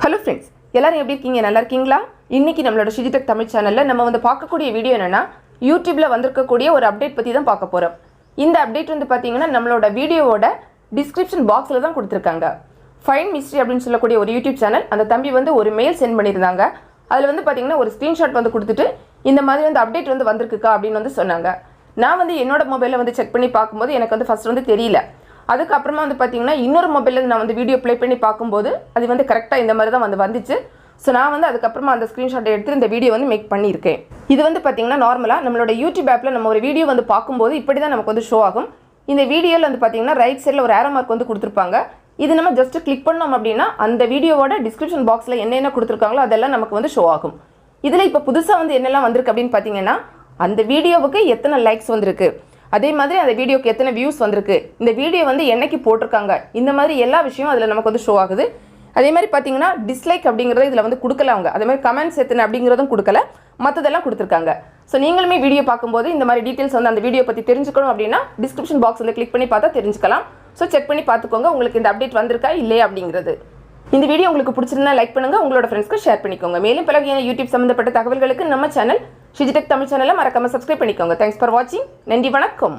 Hello friends, எல்லாரும் எப்படி இருக்கீங்க? நல்லா இருக்கீங்களா? இன்னைக்கு நம்மளோட ஷிஜி டெக் தமிழ் சேனலில் நம்ம வந்து பார்க்கக்கூடிய வீடியோ என்னென்னா, யூடியூப்பில் வந்திருக்கக்கூடிய ஒரு அப்டேட் பற்றி தான் பார்க்க போகிறோம். இந்த அப்டேட் வந்து பார்த்தீங்கன்னா நம்மளோட வீடியோவோட டிஸ்கிரிப்ஷன் பாக்ஸில் தான் கொடுத்துருக்காங்க. ஃபைன் மிஸ்ட்ரி அப்படின்னு சொல்லக்கூடிய ஒரு யூடியூப் சேனல், அந்த தம்பி வந்து ஒரு மெயில் சென்ட் பண்ணியிருந்தாங்க. அதில் வந்து பார்த்தீங்கன்னா ஒரு ஸ்க்ரீன்ஷாட் வந்து கொடுத்துட்டு இந்த மாதிரி வந்து அப்டேட் வந்து வந்திருக்குக்கா அப்படின்னு வந்து சொன்னாங்க. நான் வந்து என்னோட மொபைலில் வந்து செக் பண்ணி பார்க்கும்போது எனக்கு வந்து ஃபஸ்ட் வந்து தெரியல. அதுக்கப்புறமா வந்து பார்த்தீங்கன்னா இன்னொரு மொபைலில் நான் வந்து வீடியோ ப்ளே பண்ணி பார்க்கும்போது அது வந்து கரெக்டாக இந்த மாதிரி தான் வந்துச்சு. ஸோ நான் வந்து அதுக்கப்புறமா அந்த ஸ்க்ரீன்ஷாட்டை எடுத்து இந்த வீடியோ வந்து மேக் பண்ணியிருக்கேன். இது வந்து பார்த்தீங்கன்னா நார்மலாக நம்மளோட யூடியூப் ஆப்பில் நம்ம ஒரு வீடியோ வந்து பார்க்கும்போது இப்படி தான் நமக்கு வந்து ஷோ ஆகும். இந்த வீடியோவில் வந்து பார்த்தீங்கன்னா ரைட் சைடில் ஒரு ஏரோ மார்க் வந்து கொடுத்துருப்பாங்க. இது நம்ம ஜஸ்ட் கிளிக் பண்ணோம் அப்படின்னா அந்த வீடியோவோட டிஸ்கிரிப்ஷன் பாக்ஸில் என்னென்ன கொடுத்துருக்காங்களோ அதெல்லாம் நமக்கு வந்து ஷோ ஆகும். இதில் இப்போ புதுசாக வந்து என்னெல்லாம் வந்திருக்கு அப்படின்னு பார்த்தீங்கன்னா, அந்த வீடியோவுக்கு எத்தனை லைக்ஸ் வந்திருக்கு, அதே மாதிரி அந்த வீடியோக்கு எத்தனை வியூஸ் வந்திருக்கு, இந்த வீடியோ வந்து என்னைக்கு போட்டிருக்காங்க, இந்த மாதிரி எல்லா விஷயமும் அதில் நமக்கு வந்து ஷோ ஆகுது. அதே மாதிரி பார்த்தீங்கன்னா டிஸ்லைக் அப்படிங்கிறத இதில் வந்து கொடுக்கல அவங்க. அதே மாதிரி கமெண்ட்ஸ் எத்தனை அப்படிங்கிறதும் கொடுக்கல, மற்றதெல்லாம் கொடுத்துருக்காங்க. ஸோ நீங்களுமே வீடியோ பார்க்கும்போது இந்த மாதிரி டீட்டெயில்ஸ் வந்து அந்த வீடியோ பற்றி தெரிஞ்சுக்கணும் அப்படின்னா டிஸ்கிரிப்ஷன் பாக்ஸில் கிளிக் பண்ணி பார்த்தா தெரிஞ்சுக்கலாம். ஸோ செக் பண்ணி பார்த்துக்கோங்க உங்களுக்கு இந்த அப்டேட் வந்திருக்கா இல்லையா அப்படிங்கிறது. இந்த வீடியோ உங்களுக்கு பிடிச்சிருந்தா லைக் பண்ணுங்கள், உங்களோட ஃப்ரெண்ட்ஸ்க்கு ஷேர் பண்ணிக்கோங்க. மேலும் பல யூடியூப் சம்மந்தப்பட்ட தகவல்களுக்கு நம்ம சேனல் ஷிஜி டெக் தமிழ் சேனலை மறக்காம சப்ஸ்கிரைப் பண்ணிக்கோங்க. தேங்க்ஸ் ஃபார் வாட்சிங். நன்றி, வணக்கம்.